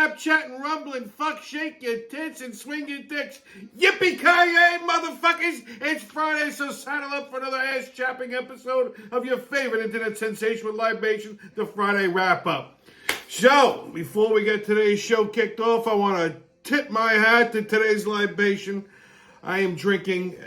Snapchatting, rumbling, fuck, shake your tits and swing your dicks. Yippee-ki-yay, motherfuckers! It's Friday, so saddle up for another ass-chapping episode of your favorite internet sensation with libation, the Friday wrap-up. So, before we get today's show kicked off, I want to tip my hat to today's libation. I am drinking,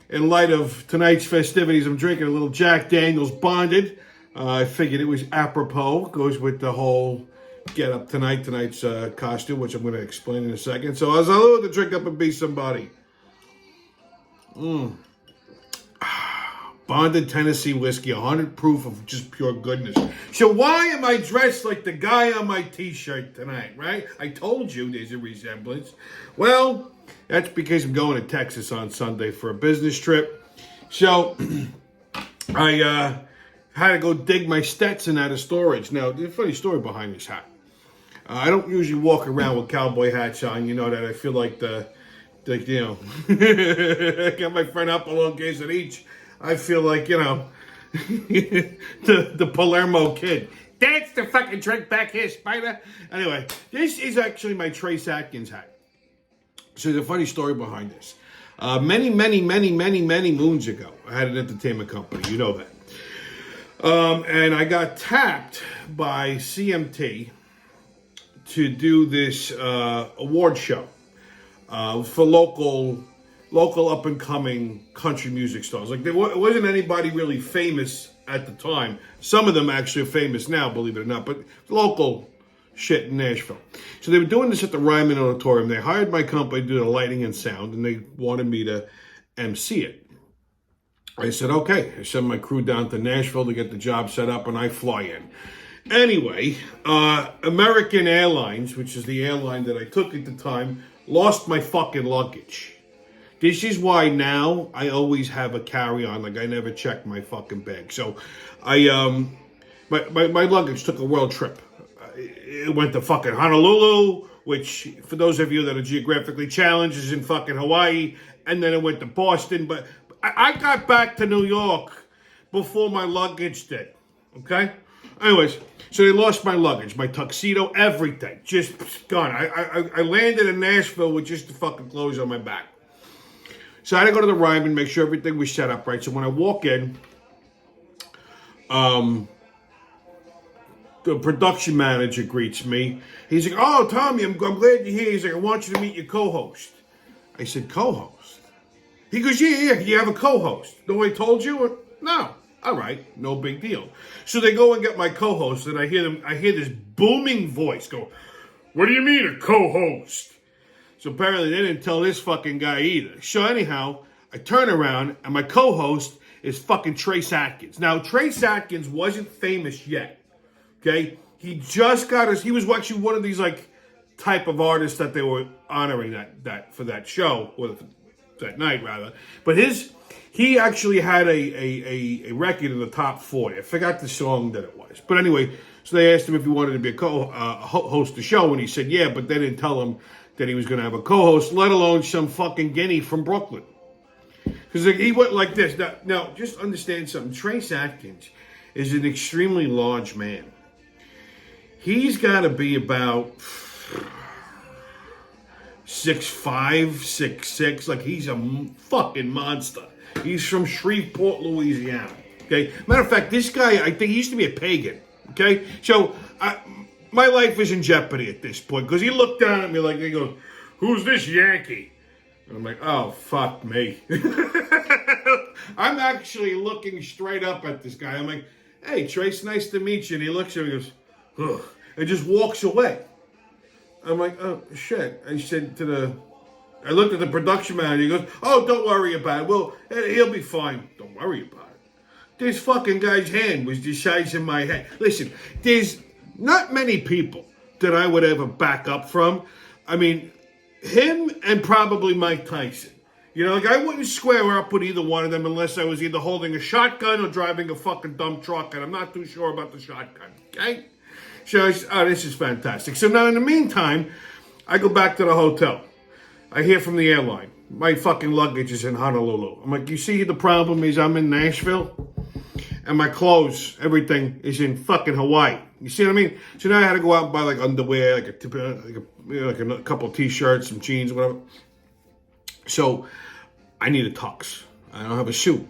in light of tonight's festivities, I'm drinking a little Jack Daniel's Bonded. I figured it was apropos. Goes with the whole get up tonight's costume, which I'm going to explain in a second. So I was allowed to drink up and be somebody. Bonded Tennessee whiskey, 100 proof of just pure goodness. So why am I dressed like the guy on my t-shirt tonight, right? I told you there's a resemblance. Well, that's because I'm going to Texas on Sunday for a business trip. So I had to go dig my Stetson out of storage. Now, there's a funny story behind this hat. I don't usually walk around with cowboy hats on. You know that I feel like I got my friend up a little case of each. I feel like, the Palermo Kid. That's the fucking drink back here, Spider. Anyway, this is actually my Trace Atkins hat. So there's a funny story behind this. Many moons ago, I had an entertainment company. You know that. And I got tapped by CMT to do this award show for local up-and-coming country music stars. Like, there wasn't anybody really famous at the time. Some of them actually are famous now, believe it or not, but local shit in Nashville. So they were doing this at the Ryman Auditorium. They hired my company to do the lighting and sound, and they wanted me to MC it. I said, okay. I send my crew down to Nashville to get the job set up, and I fly in. Anyway, American Airlines, which is the airline that I took at the time, lost my fucking luggage. This is why now I always have a carry-on. Like, I never check my fucking bag. So, my luggage took a world trip. It went to fucking Honolulu, which, for those of you that are geographically challenged, is in fucking Hawaii. And then it went to Boston, but I got back to New York before my luggage did, okay? Anyways, so they lost my luggage, my tuxedo, everything, just gone. I landed in Nashville with just the fucking clothes on my back. So I had to go to the Ryman, make sure everything was set up right. So when I walk in, the production manager greets me. He's like, oh, Tommy, I'm glad you're here. He's like, I want you to meet your co-host. I said, co-host? He goes, yeah, you have a co-host. No, I told you? No. All right, no big deal. So they go and get my co-host, and I hear this booming voice go, what do you mean a co-host? So apparently they didn't tell this fucking guy either. So anyhow, I turn around, and my co-host is fucking Trace Atkins. Now, Trace Atkins wasn't famous yet, okay? He just got he was actually one of these, like, type of artists that they were honoring that for that show, or that night rather. But he actually had a record in the top 40. I forgot the song that it was. But anyway, so they asked him if he wanted to be host the show, and he said yeah, but they didn't tell him that he was going to have a co-host, let alone some fucking guinea from Brooklyn. Because he went like this. Now, just understand something. Trace Atkins is an extremely large man. He's got to be about 6'5", 6'6", like he's a fucking monster. He's from Shreveport, Louisiana. Okay, matter of fact, this guy, I think he used to be a pagan. Okay, so my life is in jeopardy at this point because he looked down at me like he goes, "Who's this Yankee?" And I'm like, "Oh fuck me." I'm actually looking straight up at this guy. I'm like, "Hey, Trace, nice to meet you." And he looks at me and goes, "Ugh," and just walks away. I'm like, oh, shit. I looked at the production manager. He goes, oh, don't worry about it. Well, he'll be fine. Don't worry about it. This fucking guy's hand was the size of my head. Listen, there's not many people that I would ever back up from. I mean, him and probably Mike Tyson. Like, I wouldn't square up with either one of them unless I was either holding a shotgun or driving a fucking dump truck, and I'm not too sure about the shotgun, okay? So this is fantastic. So now in the meantime, I go back to the hotel. I hear from the airline. My fucking luggage is in Honolulu. I'm like, you see the problem is I'm in Nashville? and my clothes, everything is in fucking Hawaii. You see what I mean? So now I had to go out and buy like underwear, like a couple t-shirts, some jeans, whatever. So I need a tux. I don't have a suit.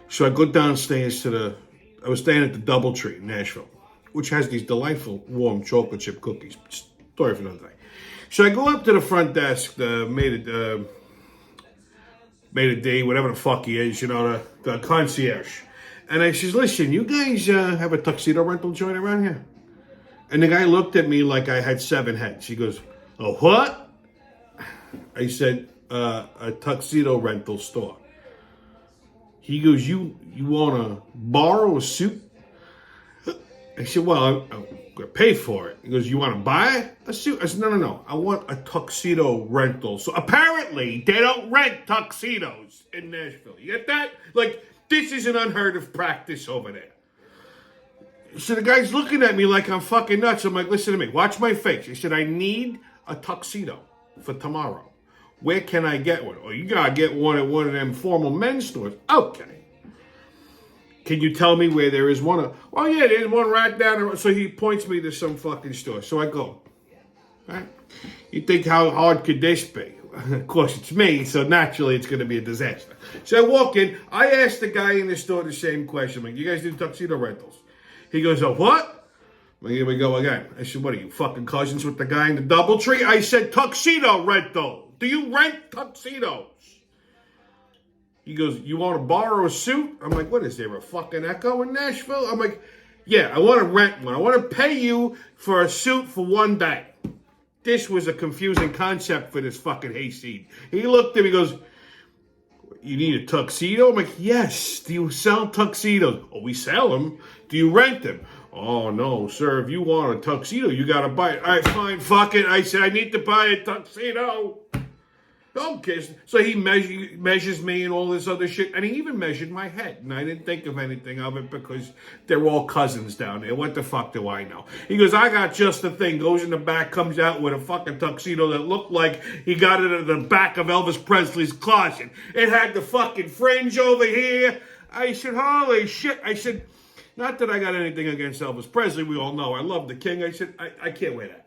So I go downstairs I was staying at the DoubleTree in Nashville, which has these delightful warm chocolate chip cookies. Story for another day. So I go up to the front desk, made a D, whatever the fuck he is, the concierge. And I says, listen, you guys have a tuxedo rental joint around here? And the guy looked at me like I had 7 heads. He goes, a what? I said, a tuxedo rental store. He goes, you want to borrow a suit? I said, well, I'm going to pay for it. He goes, you want to buy a suit? I said, no. I want a tuxedo rental. So apparently, they don't rent tuxedos in Nashville. You get that? Like, this is an unheard of practice over there. So the guy's looking at me like I'm fucking nuts. I'm like, listen to me. Watch my face. He said, I need a tuxedo for tomorrow. Where can I get one? Oh, you got to get one at one of them formal men's stores. Okay. Can you tell me where there is one? Oh, yeah, there's one right down the road. So he points me to some fucking store. So I go. Right? You think, how hard could this be? Of course, it's me, so naturally it's going to be a disaster. So I walk in. I asked the guy in the store the same question. I'm like, you guys do tuxedo rentals? He goes, oh, what? Well, here we go again. I said, what are you, fucking cousins with the guy in the DoubleTree? I said, tuxedo rental. Do you rent tuxedos? He goes, you want to borrow a suit? I'm like, what is there, a fucking Echo in Nashville? I'm like, yeah, I want to rent one. I want to pay you for a suit for one day. This was a confusing concept for this fucking hayseed. He looked at me, he goes, you need a tuxedo? I'm like, yes. Do you sell tuxedos? Oh, we sell them. Do you rent them? Oh, no, sir. If you want a tuxedo, you got to buy it. All right, fine, fuck it. I said, I need to buy a tuxedo. Okay, so he measures me and all this other shit, and he even measured my head, and I didn't think of anything of it because they're all cousins down there. What the fuck do I know? He goes, I got just the thing. Goes in the back, comes out with a fucking tuxedo that looked like he got it in the back of Elvis Presley's closet. It had the fucking fringe over here. I said, holy shit. I said, not that I got anything against Elvis Presley. We all know I love the king. I said, I can't wear that.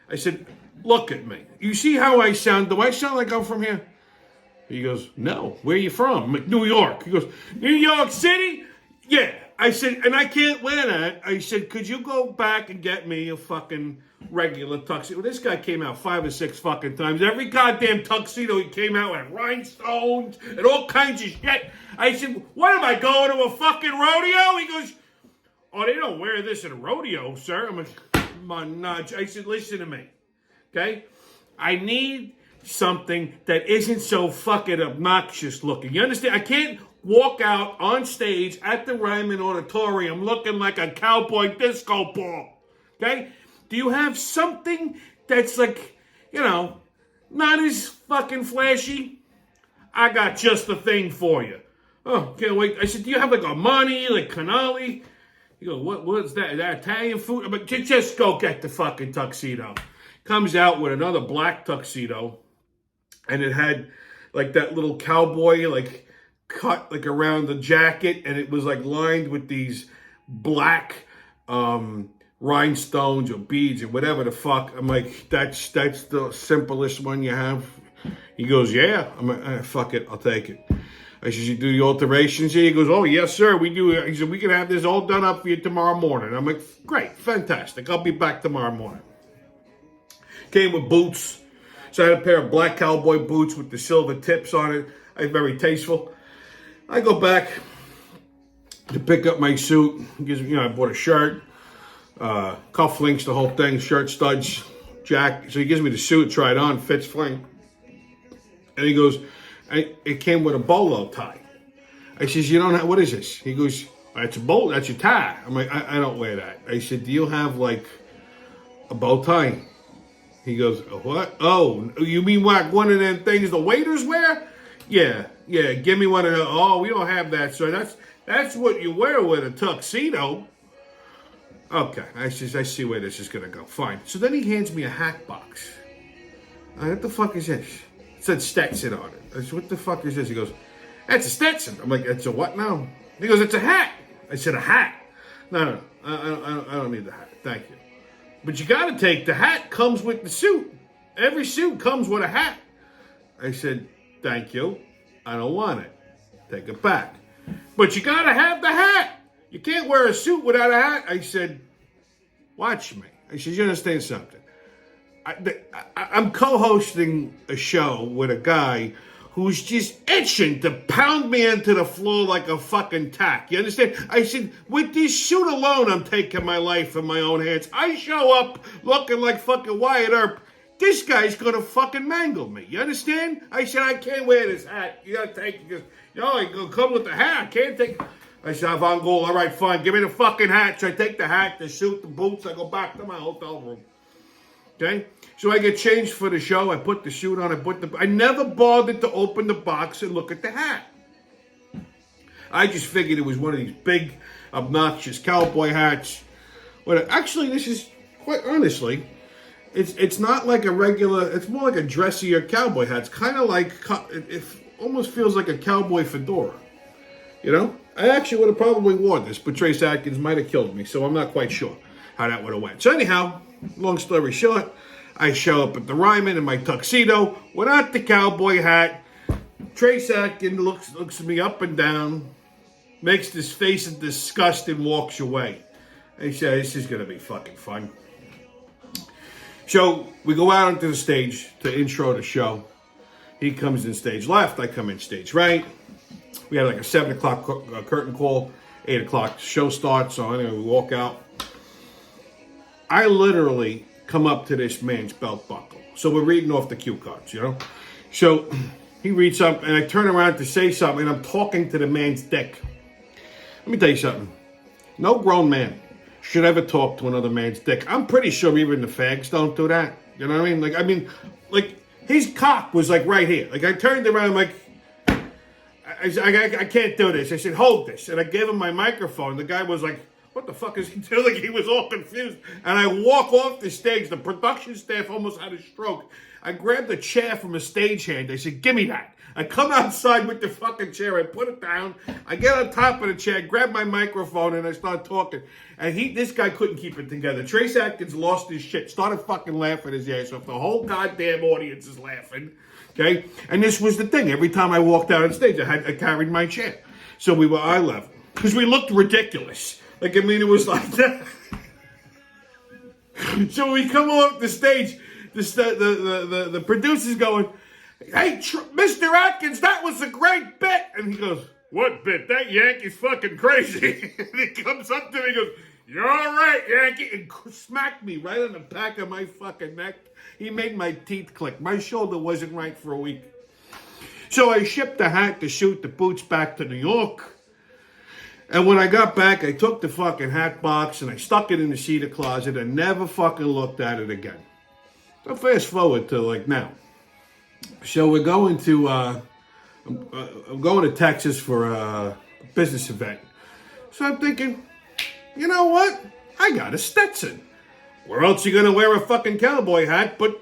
I said, look at me. You see how I sound? Do I sound like I'm from here? He goes, no. Where are you from? I'm like, New York. He goes, New York City? Yeah. I said, and I can't wear that. I said, could you go back and get me a fucking regular tuxedo? This guy came out 5 or 6 fucking times. Every goddamn tuxedo he came out with rhinestones and all kinds of shit. I said, what am I, going to a fucking rodeo? He goes, oh, they don't wear this at a rodeo, sir. I'm like, come on, nudge. I said, listen to me. Okay? I need something that isn't so fucking obnoxious looking. You understand? I can't walk out on stage at the Ryman Auditorium looking like a cowboy disco ball. Okay? Do you have something that's like, not as fucking flashy? I got just the thing for you. Oh, can't wait. I said, do you have like Armani, like Canali? He goes, what's that? Is that Italian food? But just go get the fucking tuxedo. Comes out with another black tuxedo, and it had like that little cowboy like cut like around the jacket, and it was like lined with these black rhinestones or beads or whatever the fuck. I'm like, that's the simplest one you have. He goes, yeah. I'm like, fuck it, I'll take it. I said, you do the alterations here? He goes, oh, yes, sir, we do. He said, we can have this all done up for you tomorrow morning. I'm like, great, fantastic. I'll be back tomorrow morning. Came with boots. So I had a pair of black cowboy boots with the silver tips on it. Very tasteful. I go back to pick up my suit. I bought a shirt, cufflinks, the whole thing, shirt studs, jacket. So he gives me the suit, try it on, fits fine. And he goes, it came with a bolo tie. I says, you don't have, what is this? He goes, that's a bolo, that's your tie. I'm like, I don't wear that. I said, do you have like a bow tie? He goes, what? Oh, you mean like one of them things the waiters wear? Yeah, give me one of them. Oh, we don't have that, sir. That's what you wear with a tuxedo. Okay, I see where this is going to go. Fine. So then he hands me a hat box. What the fuck is this? It said Stetson on it. I said, what the fuck is this? He goes, that's a Stetson. I'm like, it's a what now? He goes, it's a hat. I said, a hat? No. I don't need the hat. Thank you. But you got to take, the hat comes with the suit. Every suit comes with a hat. I said, thank you. I don't want it. Take it back. But you got to have the hat. You can't wear a suit without a hat. I said, watch me. I said, you understand something? I'm co-hosting a show with a guy who's just itching to pound me into the floor like a fucking tack. You understand? I said, with this suit alone, I'm taking my life in my own hands. I show up looking like fucking Wyatt Earp. This guy's gonna fucking mangle me. You understand? I said, I can't wear this hat. You gotta take it. I go come with the hat. I can't take it. I said, Van Gogh, all right, fine. Give me the fucking hat. So I take the hat, the suit, the boots. I go back to my hotel room. Okay? So I get changed for the show. I put the suit on. I never bothered to open the box and look at the hat. I just figured it was one of these big, obnoxious cowboy hats. Actually, this is, quite honestly, it's not like a regular, it's more like a dressier cowboy hat. It's kind of like, it almost feels like a cowboy fedora. You know? I actually would have probably worn this, but Trace Atkins might have killed me, so I'm not quite sure how that would have went. So anyhow, long story short, I show up at the Ryman in my tuxedo without the cowboy hat. Trace Atkins looks me up and down, makes this face of disgust and walks away. I say, this is going to be fucking fun. So we go out onto the stage to intro the show. He comes in stage left, I come in stage right. We had like a 7 o'clock curtain call, 8 o'clock show starts. So anyway, we walk out. I literally come up to this man's belt buckle. So we're reading off the cue cards, you know? So he reads something, and I turn around to say something, and I'm talking to the man's dick. Let me tell you something. No grown man should ever talk to another man's dick. I'm pretty sure even the fags don't do that. You know what I mean? Like his cock was like right here. Like I turned around, like, I can't do this. I said, hold this. And I gave him my microphone. The guy was like, what the fuck is he doing? He was all confused. And I walk off the stage. The production staff almost had a stroke. I grabbed a chair from a stagehand. I said, give me that. I come outside with the fucking chair. I put it down. I get on top of the chair, grab my microphone, and I start talking. And this guy couldn't keep it together. Trace Atkins lost his shit. Started fucking laughing his ass off. The whole goddamn audience is laughing. Okay? And this was the thing. Every time I walked out on stage, I carried my chair. So we were eye level. Because we looked ridiculous. Like, I mean, it was like that. So we come off the stage, the producer's going, hey, Mr. Atkins, that was a great bit. And he goes, what bit? That Yankee's fucking crazy. And he comes up to me and goes, you're all right, Yankee. And smacked me right on the back of my fucking neck. He made my teeth click. My shoulder wasn't right for a week. So I shipped the hat, the suit, the boots back to New York. And when I got back, I took the fucking hat box and I stuck it in the cedar closet and never fucking looked at it again. So fast forward to like now. So we're going to, I'm going to Texas for a business event. So I'm thinking, you know what? I got a Stetson. Where else you gonna wear a fucking cowboy hat but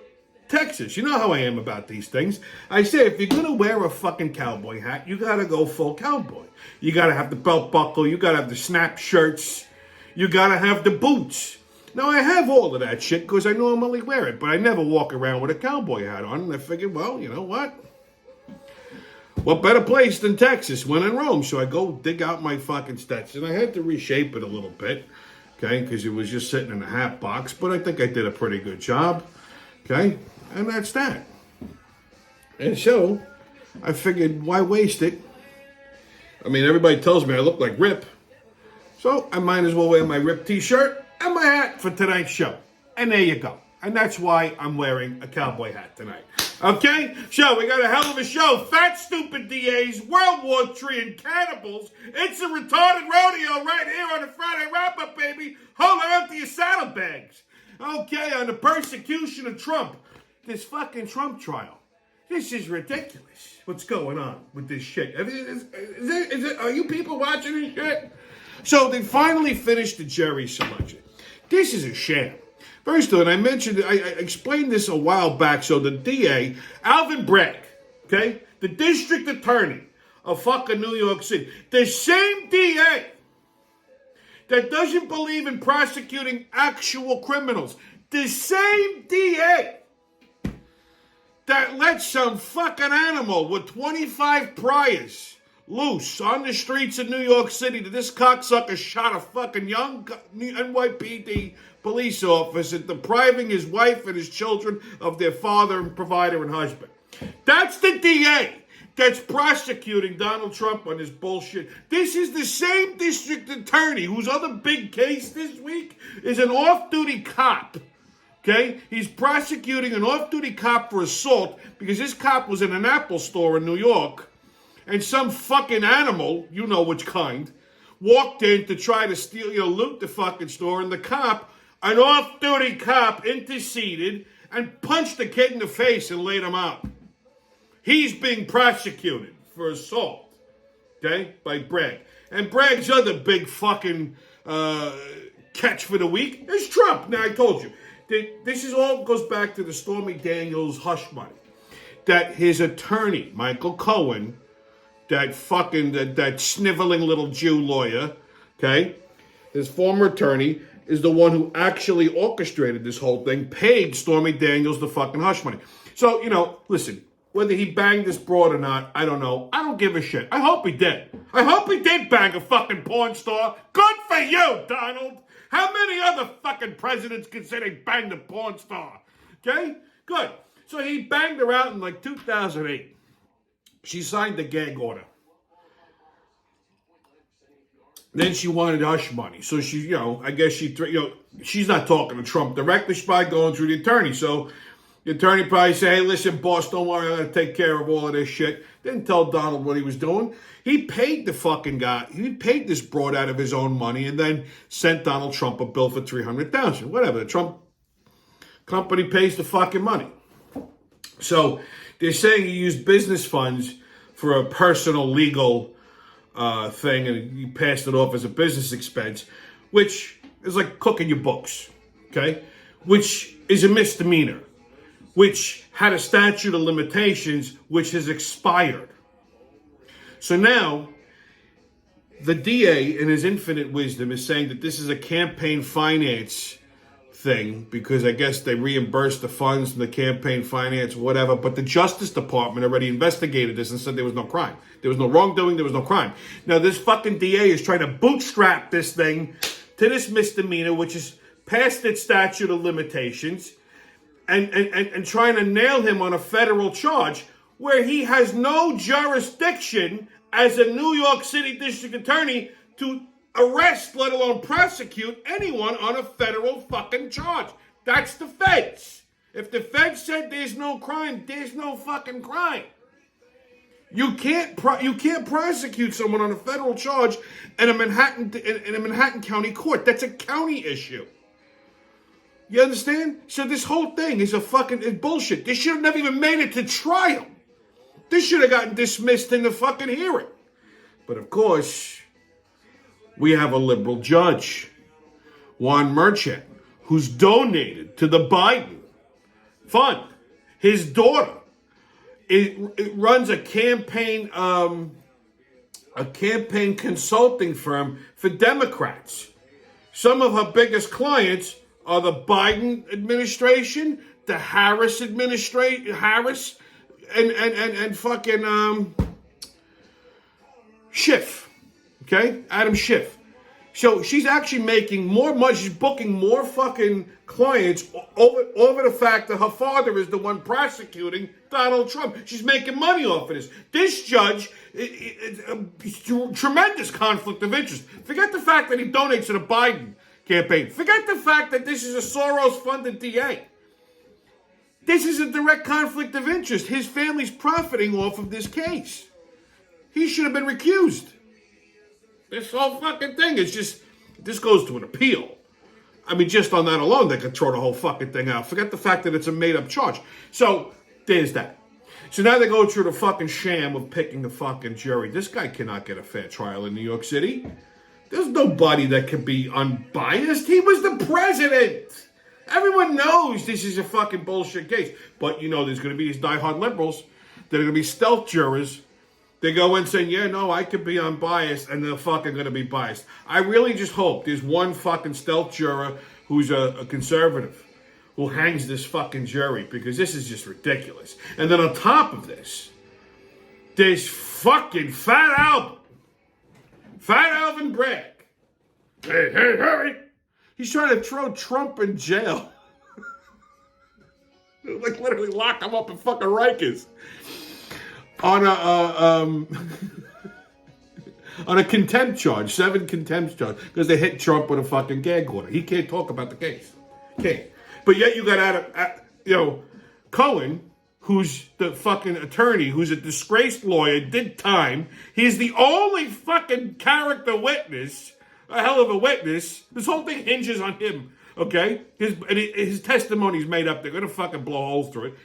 Texas? You know how I am about these things. I say, if you're gonna wear a fucking cowboy hat, you gotta go full cowboy. You gotta have the belt buckle, you gotta have the snap shirts, you gotta have the boots. Now, I have all of that shit because I normally wear it, but I never walk around with a cowboy hat on, and I figured, well, you know what? What better place than Texas when in Rome? So I go dig out my fucking Stetson. I had to reshape it a little bit, okay, because it was just sitting in a hat box, but I think I did a pretty good job, okay, and that's that. And so I figured, why waste it? I mean, everybody tells me I look like Rip, so I might as well wear my Rip t-shirt and my hat for tonight's show. And there you go. And that's why I'm wearing a cowboy hat tonight. Okay? So we got a hell of a show. Fat Stupid DAs, World War III, and Cannibals. It's a retarded rodeo right here on the Friday wrap-up, baby. Hold on to your saddlebags. Okay, on the persecution of Trump. This fucking Trump trial. This is ridiculous. What's going on with this shit? Are you people watching this shit? So they finally finished the jury selection. This is a sham. First of all, I mentioned, I explained this a while back. So the DA, Alvin Bragg, okay, the district attorney of fucking New York City, the same DA that doesn't believe in prosecuting actual criminals. The same DA that let some fucking animal with 25 priors loose on the streets of New York City that this cocksucker shot a fucking young NYPD police officer, depriving his wife and his children of their father and provider and husband. That's the DA that's prosecuting Donald Trump on this bullshit. This is the same district attorney whose other big case this week is an off-duty cop. Okay? He's prosecuting an off-duty cop for assault because this cop was in an Apple store in New York and some fucking animal, you know which kind, walked in to try to steal, loot the fucking store, and the cop, an off-duty cop, interceded and punched the kid in the face and laid him out. He's being prosecuted for assault, okay, by Bragg. And Bragg's other big fucking catch for the week is Trump. Now, I told you, this is all goes back to the Stormy Daniels hush money. That his attorney, Michael Cohen, that sniveling little Jew lawyer, okay, his former attorney, is the one who actually orchestrated this whole thing, paid Stormy Daniels the fucking hush money. So, listen, whether he banged this broad or not, I don't know. I don't give a shit. I hope he did. I hope he did bang a fucking porn star. Good for you, Donald. How many other fucking presidents can say they banged a porn star? Okay? Good. So he banged her out in like 2008. She signed the gag order. Then she wanted hush money. So she, I guess she's not talking to Trump directly. She's probably going through the attorney. So the attorney probably said, hey, listen, boss, don't worry, I'm going to take care of all of this shit. Didn't tell Donald what he was doing. He paid the fucking guy. He paid this broad out of his own money and then sent Donald Trump a bill for $300,000. Whatever. The Trump company pays the fucking money. So they're saying he used business funds for a personal legal thing and he passed it off as a business expense, which is like cooking your books, okay? Which is a misdemeanor, which had a statute of limitations, which has expired. So now, the DA, in his infinite wisdom, is saying that this is a campaign finance thing, because I guess they reimbursed the funds from the campaign finance, whatever, but the Justice Department already investigated this and said there was no crime. There was no wrongdoing, there was no crime. Now, this fucking DA is trying to bootstrap this thing to this misdemeanor, which is past its statute of limitations, and trying to nail him on a federal charge where he has no jurisdiction as a New York City district attorney to arrest, let alone prosecute anyone on a federal fucking charge. That's the feds. If the feds said there's no crime, there's no fucking crime. You can't prosecute someone on a federal charge in a Manhattan County court. That's a county issue. You understand? So this whole thing is is bullshit. This should have never even made it to trial. This should have gotten dismissed in the fucking hearing. But of course, we have a liberal judge, Juan Merchant, who's donated to the Biden fund. His daughter it runs a campaign consulting firm for Democrats. Some of her biggest clients are the Biden administration, the Harris administration, and fucking Schiff, okay, Adam Schiff. So she's actually making more money. She's booking more fucking clients over the fact that her father is the one prosecuting Donald Trump. She's making money off of this. This judge, tremendous conflict of interest. Forget the fact that he donates to the Biden campaign. Forget the fact that this is a Soros-funded DA. This is a direct conflict of interest. His family's profiting off of this case. He should have been recused. This whole fucking thing is this goes to an appeal. I mean, just on that alone, they could throw the whole fucking thing out. Forget the fact that it's a made-up charge. So, there's that. So now they go through the fucking sham of picking the fucking jury. This guy cannot get a fair trial in New York City. There's nobody that can be unbiased. He was the president. Everyone knows this is a fucking bullshit case. But, there's going to be these diehard liberals that are going to be stealth jurors They go in saying, yeah, no, I could be unbiased, and they're fucking going to be biased. I really just hope there's one fucking stealth juror who's a conservative who hangs this fucking jury, because this is just ridiculous. And then on top of this, there's fucking Fat Alvin Bragg. Hey, hurry! He's trying to throw Trump in jail. Like literally lock him up in fucking Rikers. On a contempt charge, 7 contempt charge, because they hit Trump with a fucking gag order. He can't talk about the case. Can't. But yet you got Cohen, who's the fucking attorney, who's a disgraced lawyer, did time. He's the only fucking character witness, a hell of a witness. This whole thing hinges on him, okay? His testimony's made up. They're going to fucking blow holes through it.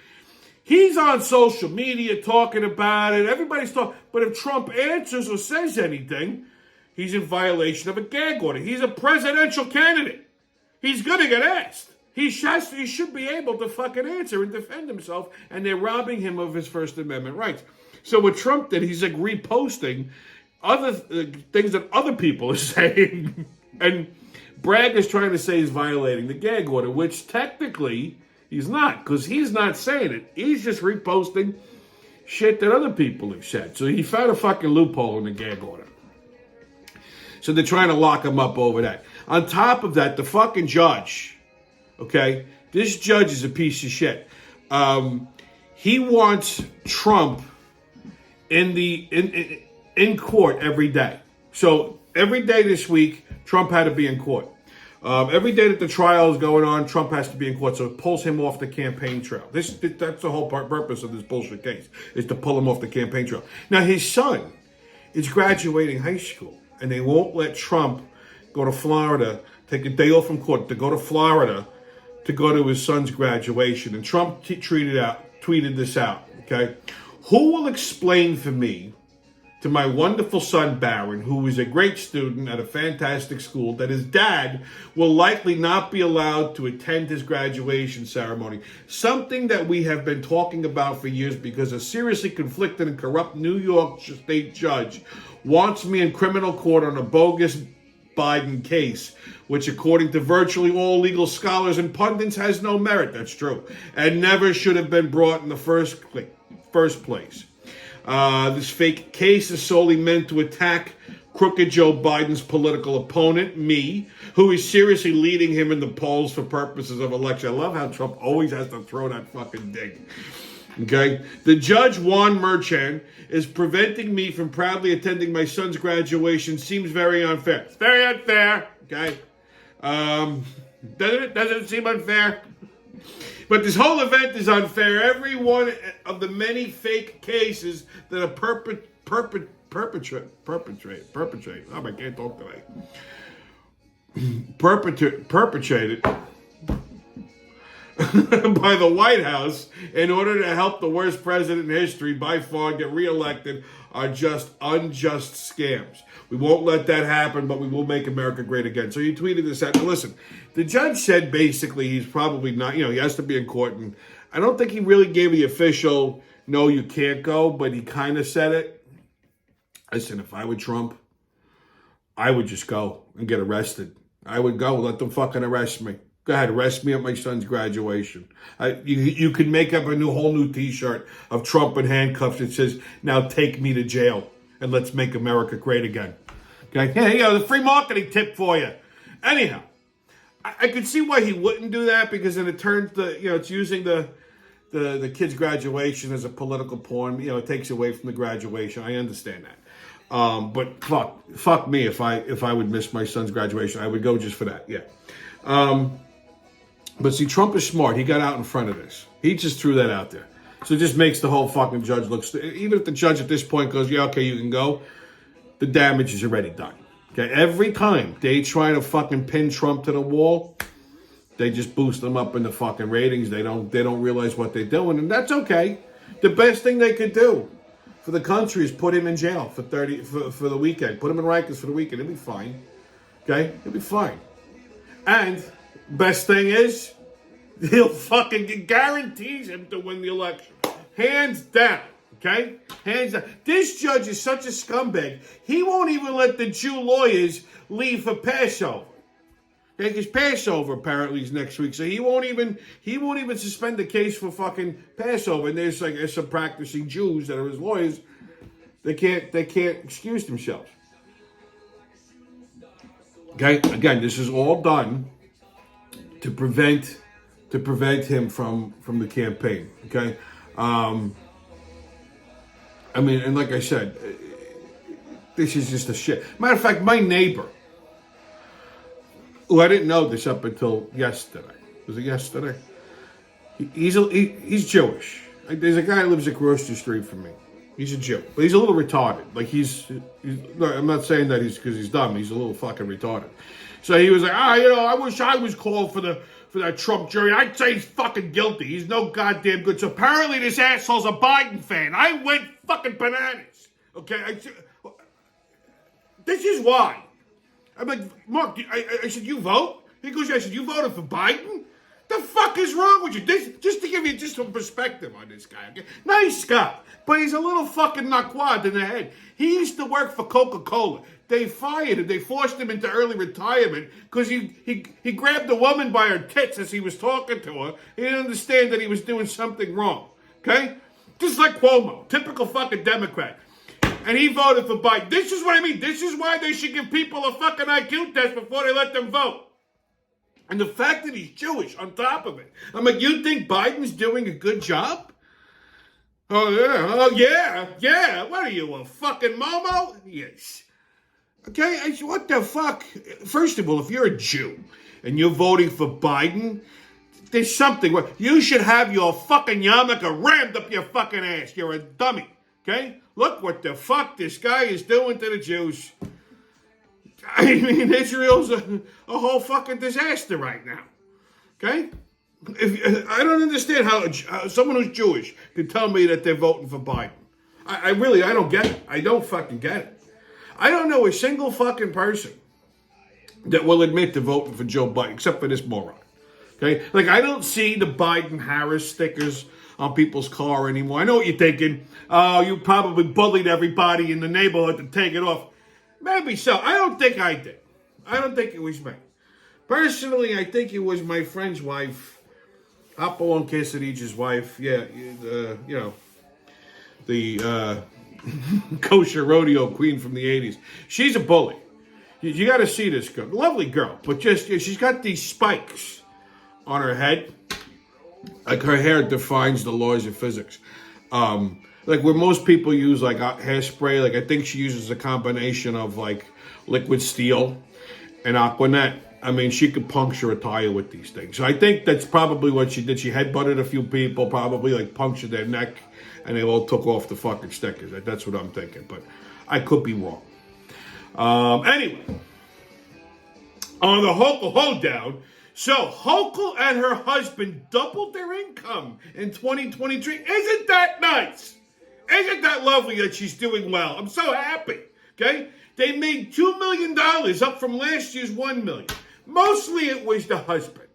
He's on social media talking about it. Everybody's talking. But if Trump answers or says anything, he's in violation of a gag order. He's a presidential candidate. He's going to get asked. He should be able to fucking answer and defend himself, and they're robbing him of his First Amendment rights. So what Trump did, he's like reposting other things that other people are saying. And Bragg is trying to say he's violating the gag order, which technically he's not, because he's not saying it. He's just reposting shit that other people have said. So he found a fucking loophole in the gag order. So they're trying to lock him up over that. On top of that, the fucking judge, okay, this judge is a piece of shit. He wants Trump in court every day. So every day this week, Trump had to be in court. Every day that the trial is going on, Trump has to be in court, so it pulls him off the campaign trail. That's the whole purpose of this bullshit case, is to pull him off the campaign trail. Now, his son is graduating high school, and they won't let Trump go to Florida, take a day off from court to go to Florida to go to his son's graduation. And Trump tweeted this out, okay? Who will explain for me, to my wonderful son, Barron, who is a great student at a fantastic school, that his dad will likely not be allowed to attend his graduation ceremony. Something that we have been talking about for years, because a seriously conflicted and corrupt New York state judge wants me in criminal court on a bogus Biden case, which according to virtually all legal scholars and pundits has no merit. That's true. And never should have been brought in the first place. This fake case is solely meant to attack crooked Joe Biden's political opponent, me, who is seriously leading him in the polls for purposes of election. I love how Trump always has to throw that fucking dig. Okay? The judge, Juan Merchan, is preventing me from proudly attending my son's graduation. Seems very unfair. It's very unfair. Okay? Doesn't it seem unfair? But this whole event is unfair. Every one of the many fake cases that are perpetrated. Oh, I can't talk today. Perpetrated by the White House in order to help the worst president in history by far get reelected are just unjust scams. We won't let that happen, but we will make America great again. So he tweeted this out. Now listen, the judge said basically he's probably not, he has to be in court. And I don't think he really gave the official, no, you can't go, but he kind of said it. Listen, if I were Trump, I would just go and get arrested. I would go, let them fucking arrest me. Go ahead, arrest me at my son's graduation. You could make up a whole new T-shirt of Trump in handcuffs that says, now take me to jail and let's make America great again. Okay, the free marketing tip for you. Anyhow, I could see why he wouldn't do that, because then it turns it's using the kid's graduation as a political pawn. It takes away from the graduation. I understand that. But fuck me if I would miss my son's graduation. I would go just for that. Yeah. But see, Trump is smart. He got out in front of this. He just threw that out there. So it just makes the whole fucking judge look even if the judge at this point goes, yeah, okay, you can go, the damage is already done. Okay, every time they try to fucking pin Trump to the wall, they just boost them up in the fucking ratings. They don't realize what they're doing, and that's okay. The best thing they could do for the country is put him in jail for the weekend. Put him in Rikers for the weekend. He'll be fine. Okay? He'll be fine. And best thing is, he'll fucking guarantees him to win the election. Hands down. Okay? Hands down. This judge is such a scumbag, he won't even let the Jew lawyers leave for Passover. Okay, because Passover apparently is next week, so he won't even suspend the case for fucking Passover. And there's some practicing Jews that are his lawyers. They can't excuse themselves. Okay, again, this is all done to prevent him from the campaign. Okay, I mean, and like I said, this is just a shit. Matter of fact, my neighbor, who I didn't know this up until yesterday. Was it yesterday? He's Jewish. There's a guy who lives across the street from me. He's a Jew, but he's a little retarded. Like he's I'm not saying that because he's dumb. He's a little fucking retarded. So he was like, I wish I was called for that Trump jury. I'd say he's fucking guilty. He's no goddamn good. So apparently this asshole's a Biden fan. I went fucking bananas. Okay, this is why. I'm like, Mark, I said, you vote? He goes, I said, you voted for Biden? The fuck is wrong with you? Just to give you just some perspective on this guy. Okay? Nice guy, but he's a little fucking naquad in the head. He used to work for Coca-Cola. They fired him. They forced him into early retirement because he grabbed a woman by her tits as he was talking to her. He didn't understand that he was doing something wrong. Okay? Just like Cuomo, typical fucking Democrat. And he voted for Biden. This is what I mean. This is why they should give people a fucking IQ test before they let them vote. And the fact that he's Jewish on top of it. I'm like, you think Biden's doing a good job? Oh, yeah. What are you, a fucking Momo? Yes. Okay, I said, what the fuck? First of all, if you're a Jew and you're voting for Biden, there's something wrong. You should have your fucking yarmulke rammed up your fucking ass. You're a dummy. Okay? Look what the fuck this guy is doing to the Jews. I mean, Israel's a whole fucking disaster right now. Okay? I don't understand how someone who's Jewish can tell me that they're voting for Biden. I don't get it. I don't fucking get it. I don't know a single fucking person that will admit to voting for Joe Biden, except for this moron. Okay? Like, I don't see the Biden-Harris stickers on people's car anymore. I know what you're thinking. Oh, you probably bullied everybody in the neighborhood to take it off. Maybe so. I don't think I did. I don't think it was me. Personally, I think it was my friend's wife, Hopalong Cassidy's wife. Yeah, the kosher rodeo queen from the 80s. She's a bully. You got to see this girl. Lovely girl, but she's got these spikes on her head. Like her hair defines the laws of physics. Like where most people use like hairspray, like I think she uses a combination of like liquid steel and Aquanet. I mean, she could puncture a tire with these things. So I think that's probably what she did. She headbutted a few people, probably like punctured their neck, and they all took off the fucking stickers. That's what I'm thinking, but I could be wrong. Anyway, on the Hochul hoedown, so Hochul and her husband doubled their income in 2023. Isn't that nice? Isn't that lovely that she's doing well? I'm so happy, okay? They made $2 million up from last year's $1 million. Mostly it was the husband,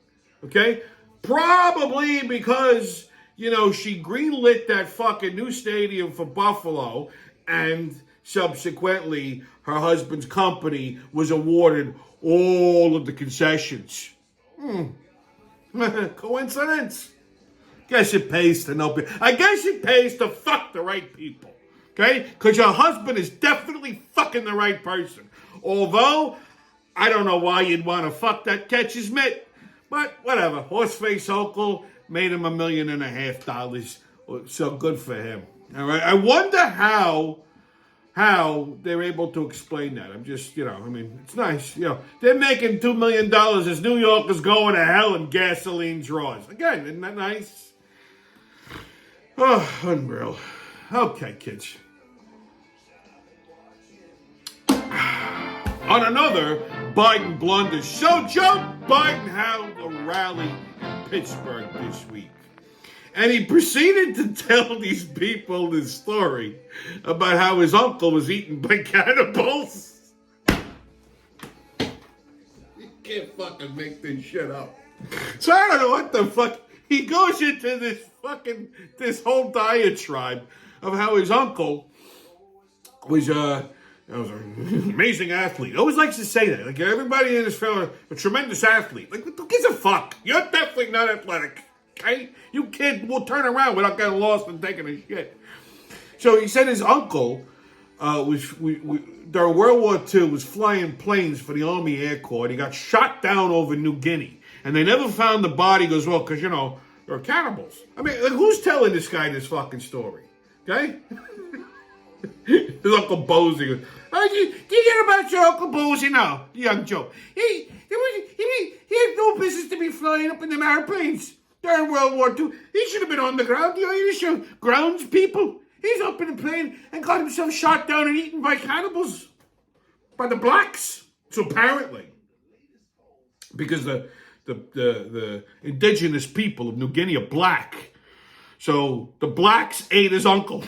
okay? Probably because, she greenlit that fucking new stadium for Buffalo, and subsequently her husband's company was awarded all of the concessions. Coincidence? Guess it pays to know. I guess it pays to fuck the right people. Okay? Because your husband is definitely fucking the right person. Although, I don't know why you'd want to fuck that catcher's mitt. But whatever. Horseface Hochul made him $1.5 million. So good for him. All right? I wonder how they're able to explain that. I'm just, it's nice. They're making $2 million as New Yorkers going to hell in gasoline draws. Again, isn't that nice? Oh, unreal. Okay, kids. On another Biden blunder. So Joe Biden held a rally in Pittsburgh this week. And he proceeded to tell these people this story about how his uncle was eaten by cannibals. You can't fucking make this shit up. So I don't know what the fuck. He goes into this whole diatribe of how his uncle was an amazing athlete. Always likes to say that. Like, everybody in this film, a tremendous athlete. Like, who gives a fuck? You're definitely not athletic. Okay? You kid will turn around without getting lost and taking a shit. So he said his uncle during World War II was flying planes for the Army Air Corps. He got shot down over New Guinea. And they never found the body. He goes, well, because, they're cannibals. I mean, like, who's telling this guy this fucking story? Okay? His Uncle Bozy goes, oh, do you hear about your Uncle Bozy now? The young Joe. He had no business to be flying up in them airplanes during World War II. He should have been on the ground. The Irish grounds people. He's up in a plane and got himself shot down and eaten by cannibals. By the blacks. So apparently. Because the indigenous people of New Guinea are black. So the blacks ate his uncle.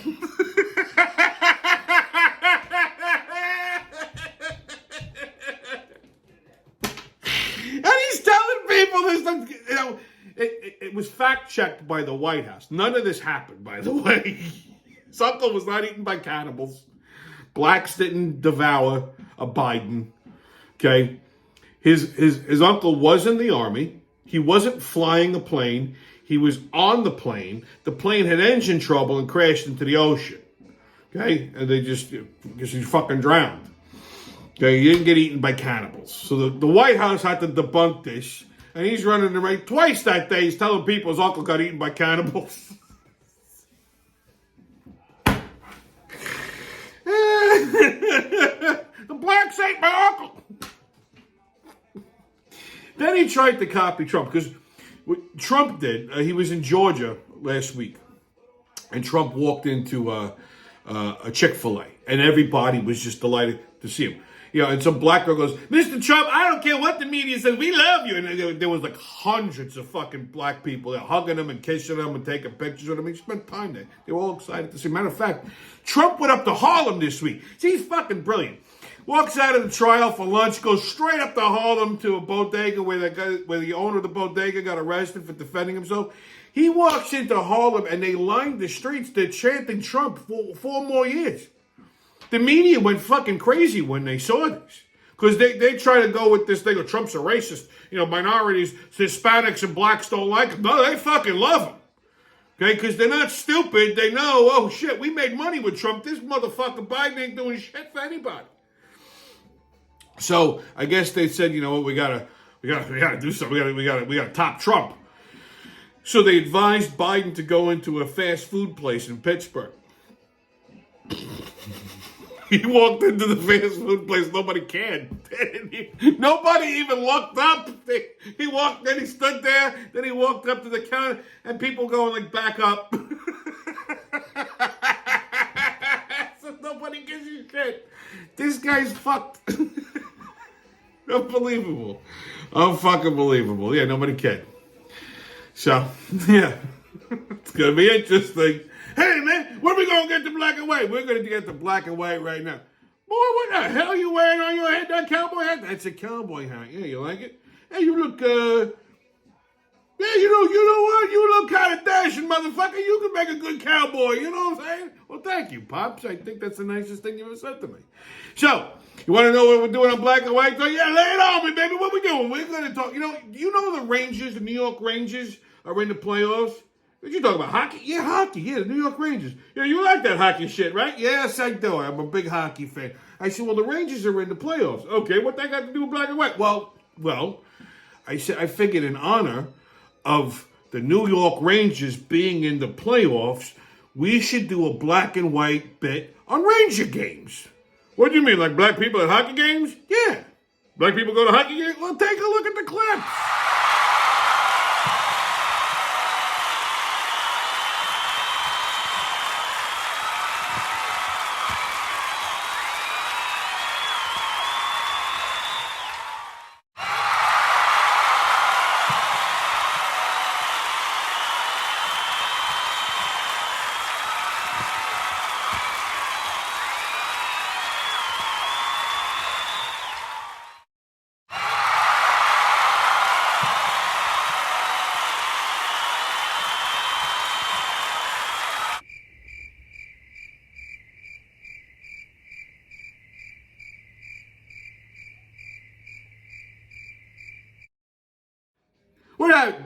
And he's telling people this. It was fact-checked by the White House. None of this happened, by the way. His uncle was not eaten by cannibals. Blacks didn't devour a Biden. Okay? His uncle was in the Army. He wasn't flying a plane. He was on the plane. The plane had engine trouble and crashed into the ocean. Okay? And because he fucking drowned. Okay? He didn't get eaten by cannibals. So the White House had to debunk this. And he's running the right twice that day. He's telling people his uncle got eaten by cannibals. The blacks ate my uncle. Then he tried to copy Trump, because what Trump did, he was in Georgia last week, and Trump walked into a Chick-fil-A, and everybody was just delighted to see him. And some black girl goes, Mr. Trump, I don't care what the media says, we love you. And there was like hundreds of fucking black people there hugging him and kissing him and taking pictures with him. He spent time there. They were all excited to see him. Matter of fact, Trump went up to Harlem this week. See, he's fucking brilliant. Walks out of the trial for lunch, goes straight up to Harlem to a bodega where the owner of the bodega got arrested for defending himself. He walks into Harlem and they lined the streets. They're chanting Trump for 4 more years. The media went fucking crazy when they saw this. Because they try to go with this thing of Trump's a racist. Minorities, Hispanics and blacks don't like him. No, they fucking love him. Okay, because they're not stupid. They know, oh shit, we made money with Trump. This motherfucker Biden ain't doing shit for anybody. So I guess they said, you know what, we gotta do something. We gotta top Trump. So they advised Biden to go into a fast food place in Pittsburgh. He walked into the fast food place. Nobody cared. Nobody even looked up. He walked, then he stood there. Then he walked up to the counter, and people going like, back up. So nobody gives you shit. This guy's fucked. Unbelievable. Unfucking believable. Yeah, nobody cared. So, yeah. It's going to be interesting. Hey, man, when are we going to get to black and white? We're going to get to black and white right now. Boy, what the hell are you wearing on your head? That cowboy hat? That's a cowboy hat. Yeah, you like it? Hey, you look, yeah, you know what? You look kind of dashing, motherfucker. You can make a good cowboy. You know what I'm saying? Well, thank you, Pops. I think that's the nicest thing you ever said to me. So, you want to know what we're doing on black and white? So, yeah, lay it on me, baby. What we doing? We're going to talk. You know the Rangers, the New York Rangers are in the playoffs? What you talking about? Hockey? Yeah, hockey. Yeah, the New York Rangers. Yeah, you like that hockey shit, right? Yes, I do. I'm a big hockey fan. I said, well, the Rangers are in the playoffs. Okay, what that got to do with black and white? Well, I said, I figured in honor of the New York Rangers being in the playoffs, we should do a black and white bit on Ranger games. What do you mean, like black people at hockey games? Yeah. Black people go to hockey games? Well, take a look at the clip. that?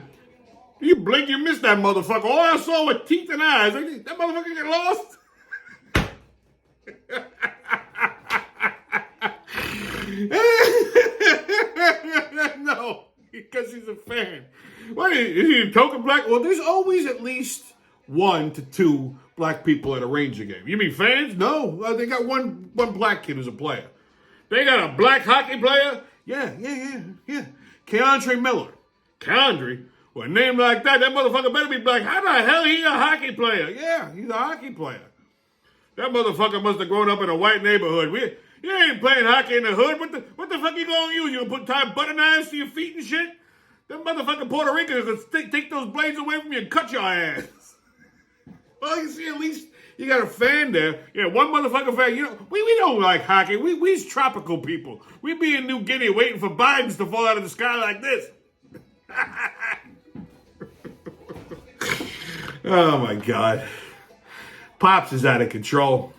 You blink, you missed that motherfucker. All I saw was teeth and eyes. That motherfucker get lost. No, because he's a fan. What is he a token black? Well, there's always at least 1 to 2 black people at a Ranger game. You mean fans? No, they got one black kid who's a player. They got a black hockey player? Yeah. Keandre Miller. Keandre? With a name like that motherfucker better be black. How the hell he a hockey player? Yeah, he's a hockey player. That motherfucker must have grown up in a white neighborhood. You ain't playing hockey in the hood. What the fuck you gonna use? You gonna tie butter knives to your feet and shit? Them motherfucking Puerto Ricans gonna take those blades away from you and cut your ass. Well, you see, at least you got a fan there. Yeah, one motherfucking fan. You know, we don't like hockey. We's tropical people. We be in New Guinea waiting for Bidens to fall out of the sky like this. Oh my God. Pops is out of control.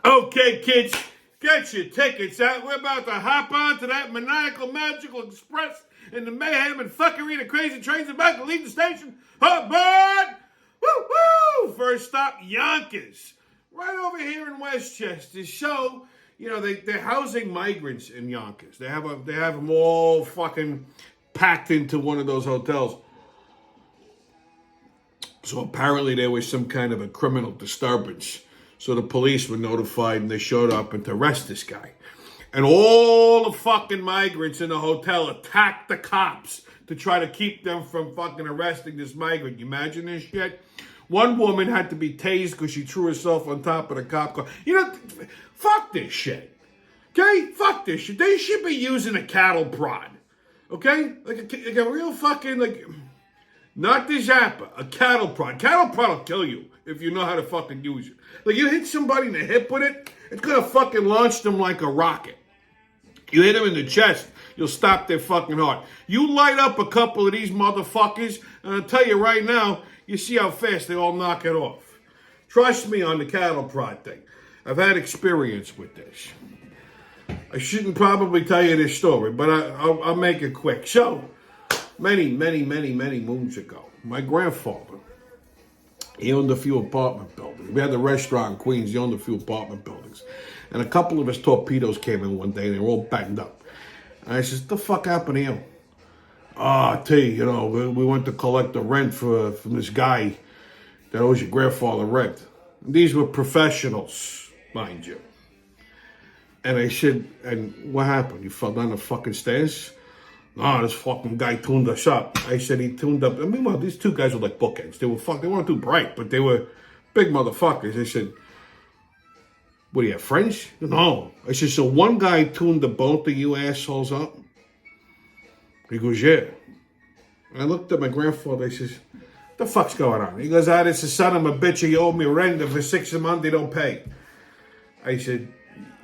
Okay, kids, get your tickets out. We're about to hop on to that maniacal, magical express in the mayhem and fuckery. The crazy train's about to leave the station. Hubbard! Woo woo! First stop, Yonkers. Right over here in Westchester. So, you know, they're housing migrants in Yonkers. They have them all fucking packed into one of those hotels. So apparently there was some kind of a criminal disturbance. So the police were notified and they showed up and to arrest this guy. And all the fucking migrants in the hotel attacked the cops to try to keep them from fucking arresting this migrant. You imagine this shit? One woman had to be tased because she threw herself on top of the cop car. You know, fuck this shit. Okay? Fuck this shit. They should be using a cattle prod. Okay? Like a real fucking, like... Not the Zappa, a cattle prod. Cattle prod will kill you if you know how to fucking use it. Like, you hit somebody in the hip with it, it's gonna fucking launch them like a rocket. You hit them in the chest, you'll stop their fucking heart. You light up a couple of these motherfuckers, and I'll tell you right now, you see how fast they all knock it off. Trust me on the cattle prod thing. I've had experience with this. I shouldn't probably tell you this story, but I'll make it quick. So, many moons ago, my grandfather, he owned a few apartment buildings. We had the restaurant in Queens. He owned a few apartment buildings. And a couple of his torpedoes came in one day, and they were all banged up. And I says, what the fuck happened to him? I tell you, you know, we went to collect the rent from this guy that owes your grandfather rent. And these were professionals, mind you. And I said, and what happened? You fell down the fucking stairs? No, this fucking guy tuned us up. I said he tuned up. I mean, well, these two guys were like bookends. They weren't too bright, but they were big motherfuckers. I said, what do you have, friends? No. I said, so one guy tuned the both of you assholes up? He goes, yeah. And I looked at my grandfather. I says, what the fuck's going on? He goes, this is son of a bitch. He owed me rent. And for 6 months, they don't pay. I said,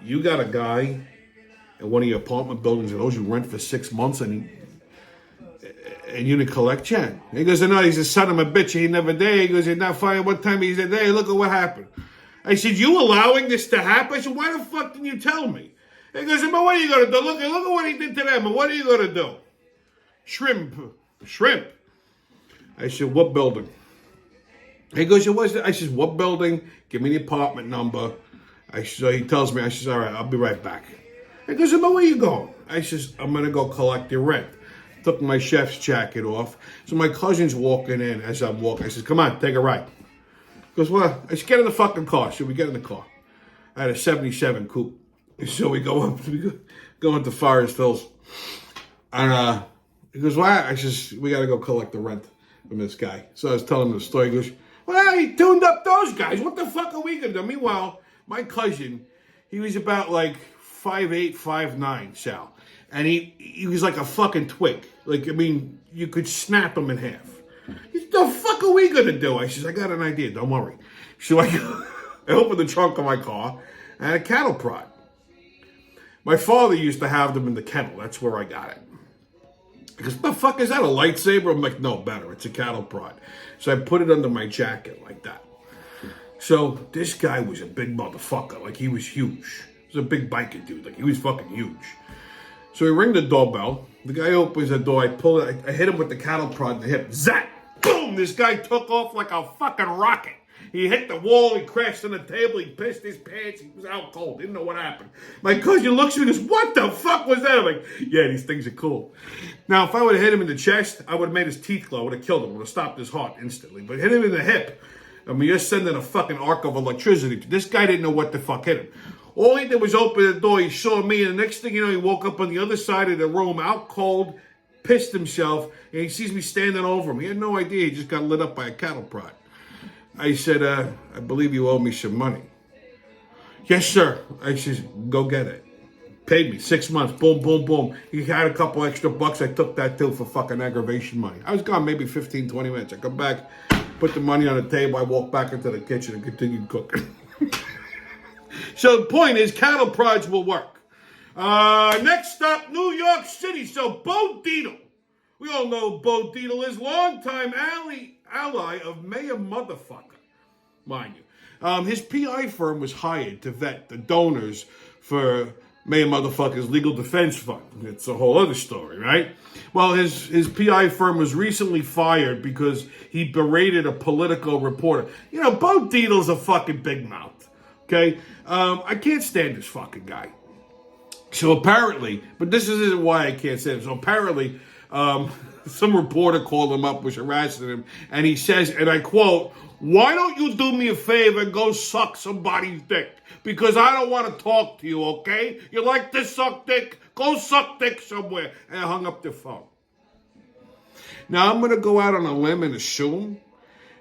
you got a guy in one of your apartment buildings that owes you rent for 6 months and you didn't collect yet? He goes, no, he's a son of a bitch. He never did. He goes, he's not fine. One time he said, hey, look at what happened. I said, you allowing this to happen? I said, why the fuck didn't you tell me? He goes, but what are you going to do? Look at what he did to them. But what are you going to do? Shrimp. I said, what building? He goes, I said, what building? Give me the apartment number. So he tells me, I says, all right, I'll be right back. He goes, but where you going? I says, I'm going to go collect your rent. Took my chef's jacket off. So my cousin's walking in as I'm walking. I says, come on, take a ride. He goes, well, I said, get in the fucking car. So we get in the car. I had a 77 coupe. So we go into Forest Hills. And he goes, what? I says, we got to go collect the rent from this guy. So I was telling him the story. He goes, well, he tuned up those guys. What the fuck are we going to do? Meanwhile, my cousin, he was about like 5'8", 5'9", Sal. And he was like a fucking twig. Like, I mean, you could snap him in half. He said, the fuck are we going to do? I says, I got an idea. Don't worry. So I opened the trunk of my car and a cattle prod. My father used to have them in the kennel. That's where I got it. He goes, the fuck is that, a lightsaber? I'm like, no, better. It's a cattle prod. So I put it under my jacket like that. So this guy was a big motherfucker. Like, he was huge. He was a big biker dude. Like, he was fucking huge. So we ring the doorbell. The guy opens the door. I pull it. I hit him with the cattle prod in the hip. Zap! Boom! This guy took off like a fucking rocket. He hit the wall. He crashed on the table. He pissed his pants. He was out cold. Didn't know what happened. My cousin looks at me and goes, "What the fuck was that?" I'm like, "Yeah, these things are cool." Now, if I would have hit him in the chest, I would have made his teeth glow. I would have killed him. I would have stopped his heart instantly. But hit him in the hip. I mean, you're sending a fucking arc of electricity. This guy didn't know what the fuck hit him. All he did was open the door. He saw me. And the next thing you know, he woke up on the other side of the room, out cold, pissed himself. And he sees me standing over him. He had no idea. He just got lit up by a cattle prod. I said, "I believe you owe me some money." "Yes, sir." I says, "Go get it." Paid me 6 months. Boom, boom, boom. He had a couple extra bucks. I took that too for fucking aggravation money. I was gone maybe 15, 20 minutes. I come back, put the money on the table. I walk back into the kitchen and continued cooking. So the point is, cattle prods will work. Next up, New York City. So Bo Dietl. We all know who Bo Dietl is. Longtime ally of Mayor Motherfucker, mind you. His PI firm was hired to vet the donors for Mayor Motherfucker's legal defense fund. It's a whole other story, right? Well, his PI firm was recently fired because he berated a political reporter. You know, Bo Dietl's a fucking big mouth, okay? I can't stand this fucking guy. So apparently, but this isn't why I can't stand him. So apparently, some reporter called him up, was harassing him, and he says, and I quote, "Why don't you do me a favor and go suck somebody's dick? Because I don't want to talk to you, okay? You like to suck dick? Go suck dick somewhere." And I hung up the phone. Now, I'm going to go out on a limb and assume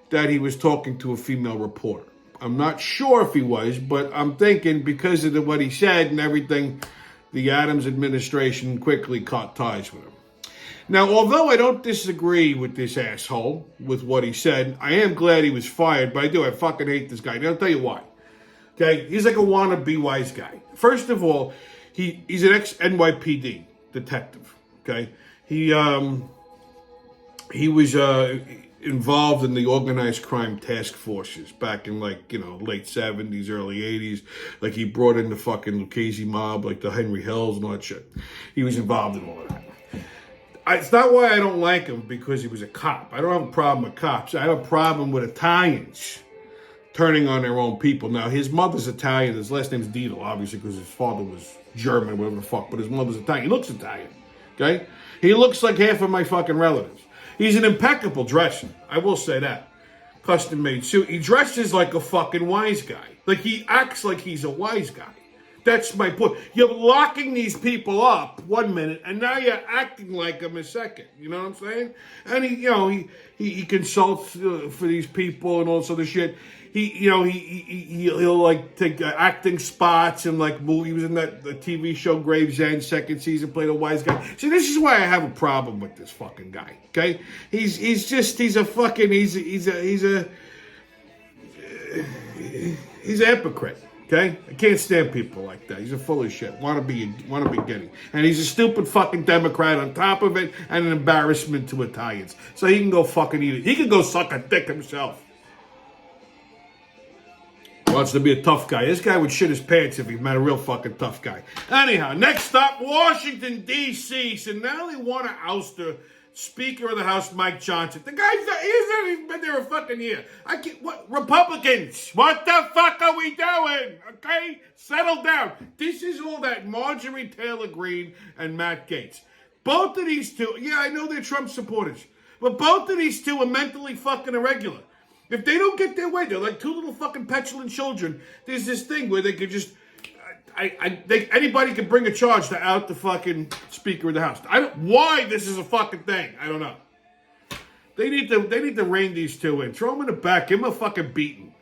that he was talking to a female reporter. I'm not sure if he was, but I'm thinking because of what he said and everything, the Adams administration quickly cut ties with him. Now, although I don't disagree with this asshole, with what he said, I am glad he was fired, but I fucking hate this guy. And I'll tell you why. Okay? He's like a wannabe wise guy. First of all, he's an ex-NYPD detective. Okay? He was involved in the organized crime task forces back in late 70s, early 80s. Like he brought in the fucking Lucchese mob, like the Henry Hills and all that shit. He was involved in all of that. It's not why I don't like him because he was a cop. I don't have a problem with cops. I have a problem with Italians turning on their own people. Now, his mother's Italian. His last name's Dietl, obviously, because his father was German, whatever the fuck. But his mother's Italian. He looks Italian, okay? He looks like half of my fucking relatives. He's an impeccable dresser. I will say that. Custom-made suit. He dresses like a fucking wise guy. Like, he acts like he's a wise guy. That's my point. You're locking these people up 1 minute, and now you're acting like them a second. You know what I'm saying? And he consults for these people and all this other shit. He'll like take acting spots and like movie. He was in the TV show Gravesend, second season, played a wise guy. See, this is why I have a problem with this fucking guy. Okay, he's a hypocrite. Okay? I can't stand people like that. He's a full of shit. Wanna be getting. And he's a stupid fucking Democrat on top of it and an embarrassment to Italians. So he can go fucking eat it. He can go suck a dick himself. Wants to be a tough guy. This guy would shit his pants if he met a real fucking tough guy. Anyhow, next up, Washington, D.C. So now they want to oust the Speaker of the House, Mike Johnson. The guy's he's not even been there a fucking year. What Republicans? What the fuck are we doing? Okay, settle down. This is all that Marjorie Taylor Greene and Matt Gaetz. Both of these two, yeah, I know they're Trump supporters, but both of these two are mentally fucking irregular. If they don't get their way, they're like two little fucking petulant children. There's this thing where they could just. Anybody can bring a charge to out the fucking Speaker of the House. Why this is a fucking thing, I don't know. They need to rein these two in. Throw them in the back. Give them a fucking beating.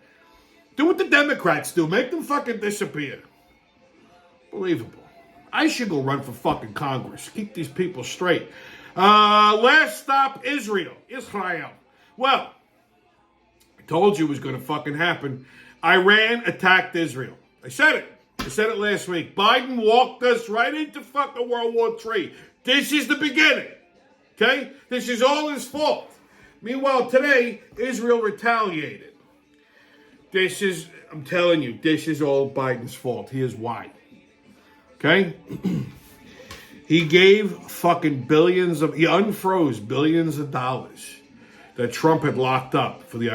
Do what the Democrats do. Make them fucking disappear. Believable. I should go run for fucking Congress. Keep these people straight. Last stop, Israel. Well, I told you it was going to fucking happen. Iran attacked Israel. I said it last week. Biden walked us right into fucking World War III. This is the beginning. Okay? This is all his fault. Meanwhile, today, Israel retaliated. I'm telling you, this is all Biden's fault. Here's why. Okay? He gave fucking billions of, he unfroze billions of dollars that Trump had locked up for the,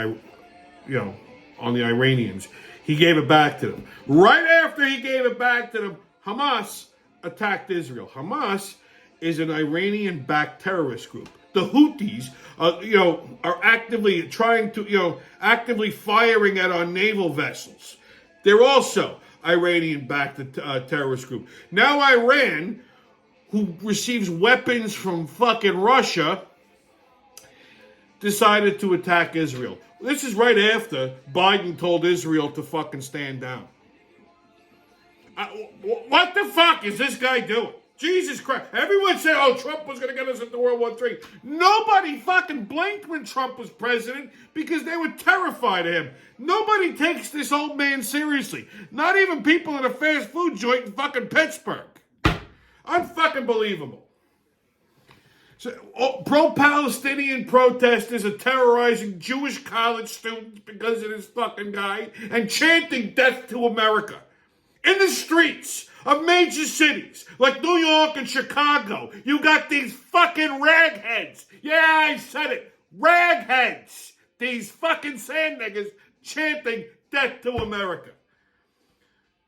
on the Iranians. He gave it back to them. Right after he gave it back to them, Hamas attacked Israel. Hamas is an Iranian-backed terrorist group. The Houthis, are actively trying to, actively firing at our naval vessels. They're also Iranian-backed terrorist group. Now Iran, who receives weapons from fucking Russia, decided to attack Israel. This is right after Biden told Israel to fucking stand down. What the fuck is this guy doing? Jesus Christ. Everyone said, Trump was going to get us into World War III. Nobody fucking blinked when Trump was president because they were terrified of him. Nobody takes this old man seriously. Not even people at a fast food joint in fucking Pittsburgh. Unfucking believable. So, pro-Palestinian protesters are terrorizing Jewish college students because of this fucking guy and chanting death to America. In the streets of major cities like New York and Chicago, you got these fucking ragheads. Yeah, I said it. Ragheads. These fucking sand niggas chanting death to America.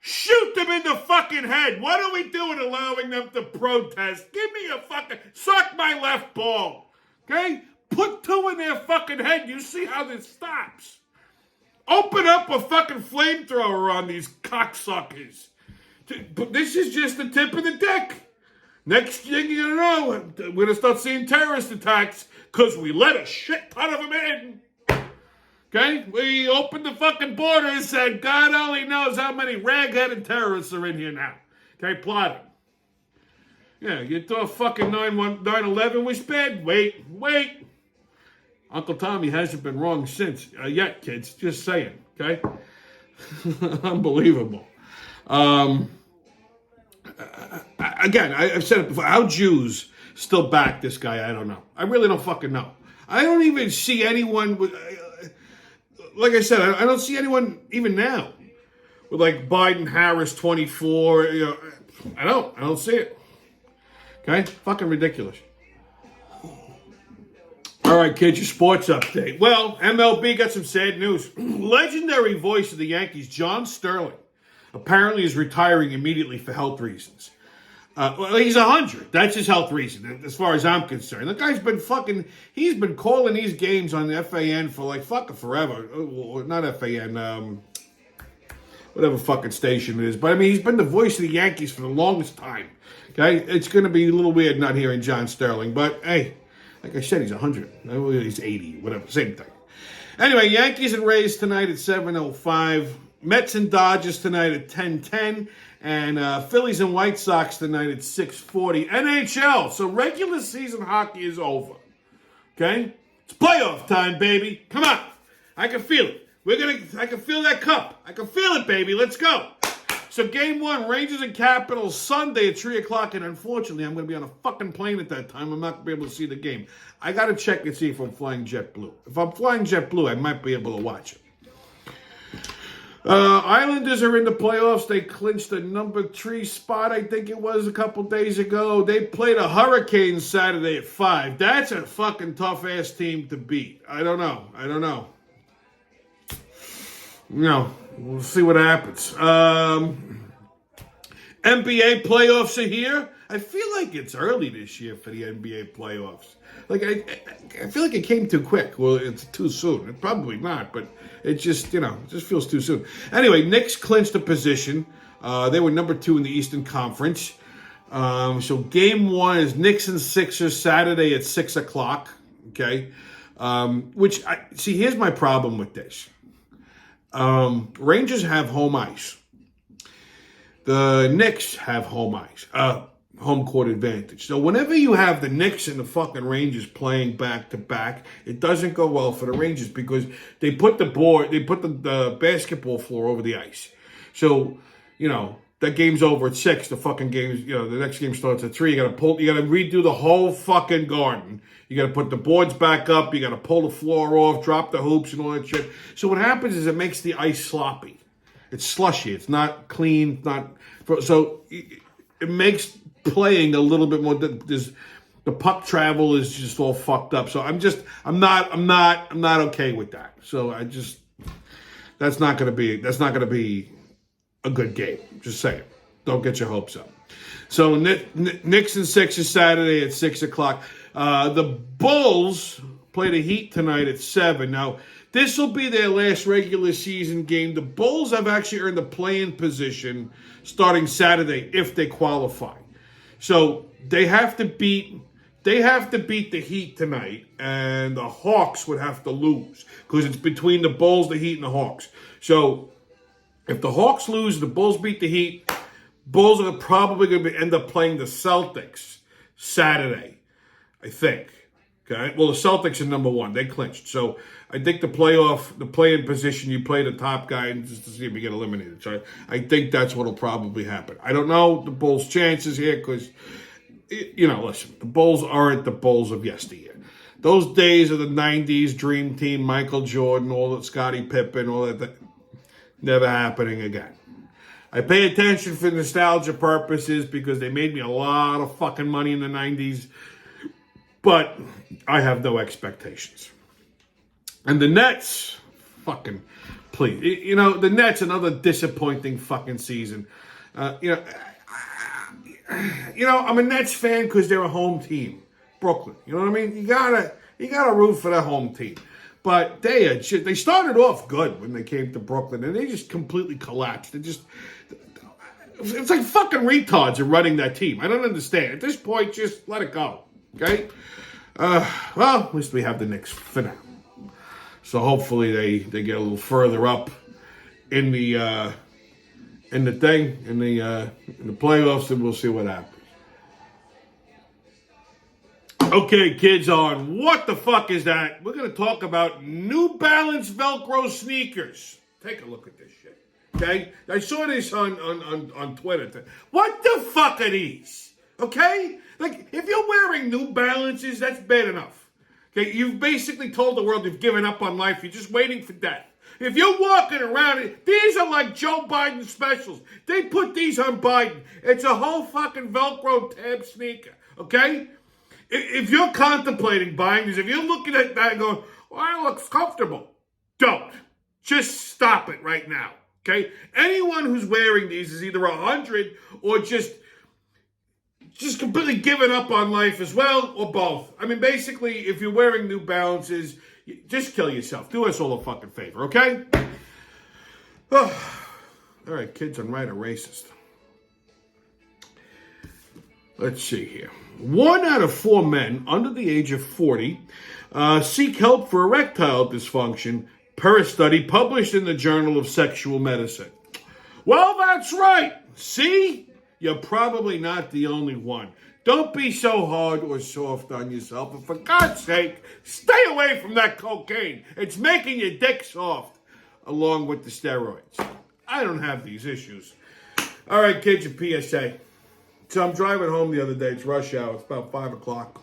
Shoot them in the fucking head. What are we doing allowing them to protest? Give me a fucking, suck my left ball. Okay? Put two in their fucking head. You see how this stops. Open up a fucking flamethrower on these cocksuckers. But this is just the tip of the dick. Next thing you know, we're going to start seeing terrorist attacks because we let a shit ton of them in. Okay? We opened the fucking borders and God only knows how many rag-headed terrorists are in here now. Okay? Plotting. Yeah, you thought fucking 9/11 was bad? Wait. Uncle Tommy hasn't been wrong since. Yet, kids. Just saying. Okay? Unbelievable. Again, I've said it before. How Jews still back this guy, I don't know. I really don't fucking know. I don't even see anyone with... like I said, I don't see anyone even now with like Biden, Harris, 24. I don't see it. Okay, fucking ridiculous. All right, kids, your sports update. Well, MLB got some sad news. Legendary voice of the Yankees, John Sterling, apparently is retiring immediately for health reasons. Well, he's 100. That's his health reason, as far as I'm concerned. The guy's been he's been calling these games on the FAN for like fucking forever. Not FAN, whatever fucking station it is. But I mean, he's been the voice of the Yankees for the longest time. Okay? It's going to be a little weird not hearing John Sterling. But hey, like I said, he's 100. He's 80, whatever, same thing. Anyway, Yankees and Rays tonight at 7:05. Mets and Dodgers tonight at 10:10. And Phillies and White Sox tonight at 6:40. NHL. So regular season hockey is over. Okay? It's playoff time, baby. Come on. I can feel it. I can feel that cup. I can feel it, baby. Let's go. So game one, Rangers and Capitals Sunday at 3 o'clock. And unfortunately, I'm going to be on a fucking plane at that time. I'm not going to be able to see the game. I got to check and see if I'm flying JetBlue. If I'm flying JetBlue, I might be able to watch it. Islanders are in the playoffs. They clinched the number 3 spot, I think it was, a couple days ago. They played a Hurricanes Saturday at 5. That's a fucking tough-ass team to beat. I don't know. We'll see what happens. NBA playoffs are here. I feel like it's early this year for the NBA playoffs. Like, I feel like it came too quick. Well, it's too soon. It's probably not, but it just, it just feels too soon. Anyway, Knicks clinched a position. They were number 2 in the Eastern Conference. So game one is Knicks and Sixers Saturday at 6 o'clock. Okay. Here's my problem with this. Rangers have home ice. The Knicks have home ice. Home court advantage. So whenever you have the Knicks and the fucking Rangers playing back to back, it doesn't go well for the Rangers because they put the basketball floor over the ice. So, that game's over at 6. The fucking game's, the next game starts at 3. You gotta redo the whole fucking garden. You gotta put the boards back up. You gotta pull the floor off, drop the hoops and all that shit. So what happens is it makes the ice sloppy. It's slushy. It's not clean. it makes playing a little bit more. The puck travel is just all fucked up. So I'm not okay with that. So that's not going to be a good game. Just saying. Don't get your hopes up. So Knicks and Sixers Saturday at 6 o'clock. The Bulls play the Heat tonight at 7. Now, this will be their last regular season game. The Bulls have actually earned a play-in position starting Saturday if they qualify. So they have to beat the Heat tonight, and the Hawks would have to lose because it's between the Bulls, the Heat, and the Hawks. So if the Hawks lose, the Bulls beat the Heat, Bulls are probably going to end up playing the Celtics Saturday, I think. Okay. Well, the Celtics are number 1. They clinched. So I think the play-in position, you play the top guy and just to see if you get eliminated. So I think that's what will probably happen. I don't know the Bulls' chances here because, listen, the Bulls aren't the Bulls of yesteryear. Those days of the 90s, Dream Team, Michael Jordan, all that, Scottie Pippen, all that, never happening again. I pay attention for nostalgia purposes because they made me a lot of fucking money in the 90s. But I have no expectations. And the Nets, fucking please. The Nets, another disappointing fucking season. I'm a Nets fan because they're a home team. Brooklyn. You know what I mean? You gotta root for their home team. But they started off good when they came to Brooklyn, and they just completely collapsed. It's like fucking retards are running that team. I don't understand. At this point, just let it go. Okay? Well, at least we have the Knicks for now. So hopefully they get a little further up in the playoffs, and we'll see what happens. Okay, kids, on What the Fuck Is That? We're going to talk about New Balance Velcro sneakers. Take a look at this shit. Okay? I saw this on Twitter. What the fuck are these? Okay? Like, if you're wearing New Balances, that's bad enough. Okay? You've basically told the world you've given up on life. You're just waiting for death. If you're walking around, these are like Joe Biden specials. They put these on Biden. It's a whole fucking Velcro tab sneaker. Okay? If you're contemplating buying these, if you're looking at that and going, well, it looks comfortable, don't. Just stop it right now. Okay? Anyone who's wearing these is either 100 or just completely given up on life as well, or both. I mean, basically, if you're wearing New Balances, just kill yourself. Do us all a fucking favor, okay? Oh. All right, kids, I'm right, a racist. Let's see here. 1 out of 4 men under the age of 40 seek help for erectile dysfunction, per a study published in the Journal of Sexual Medicine. Well, that's right. See? You're probably not the only one. Don't be so hard or soft on yourself. And for God's sake, stay away from that cocaine. It's making your dick soft, along with the steroids. I don't have these issues. All right, kids, your PSA. So I'm driving home the other day. It's rush hour. It's about 5 o'clock.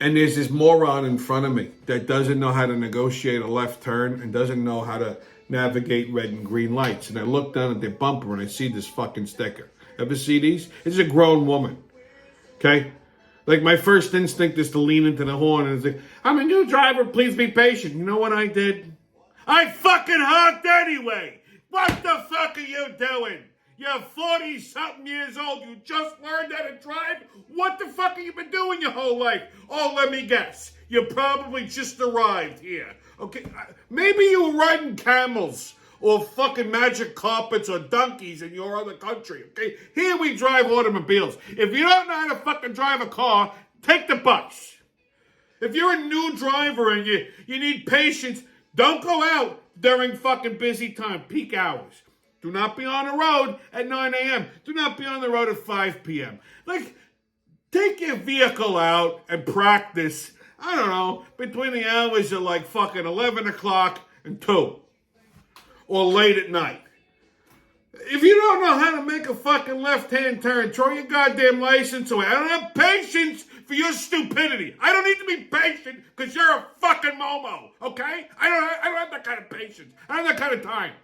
And there's this moron in front of me that doesn't know how to negotiate a left turn and doesn't know how to navigate red and green lights. And I look down at their bumper and I see this fucking sticker. Ever see these? It's a grown woman. Okay? Like, my first instinct is to lean into the horn and say, I'm a new driver, please be patient. You know what I did? I fucking honked anyway. What the fuck are you doing? You're 40-something years old. You just learned how to drive? What the fuck have you been doing your whole life? Oh, let me guess. You probably just arrived here. Okay? Maybe you were riding camels or fucking magic carpets or donkeys in your other country. Okay? Here we drive automobiles. If you don't know how to fucking drive a car, take the bus. If you're a new driver and you need patience, don't go out during fucking busy time, peak hours. Do not be on the road at 9 a.m. Do not be on the road at 5 p.m. Like, take your vehicle out and practice, I don't know, between the hours of like fucking 11 o'clock and 2. Or late at night. If you don't know how to make a fucking left-hand turn, throw your goddamn license away. I don't have patience for your stupidity. I don't need to be patient because you're a fucking Momo, okay? I don't have that kind of patience. I don't have that kind of time.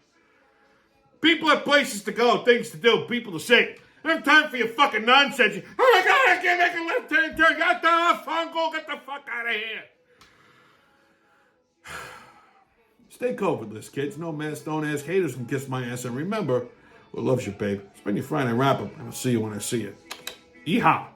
People have places to go, things to do, people to see. I don't have time for your fucking nonsense. Oh my God, I can't make a left-hand turn. Get the phone call. Get the fuck out of here. Stay COVIDless, kids. No mask, don't ask. Haters can kiss my ass. And remember, who loves you, babe? Spend your Friday wrap up, and I'll see you when I see you. Yeehaw.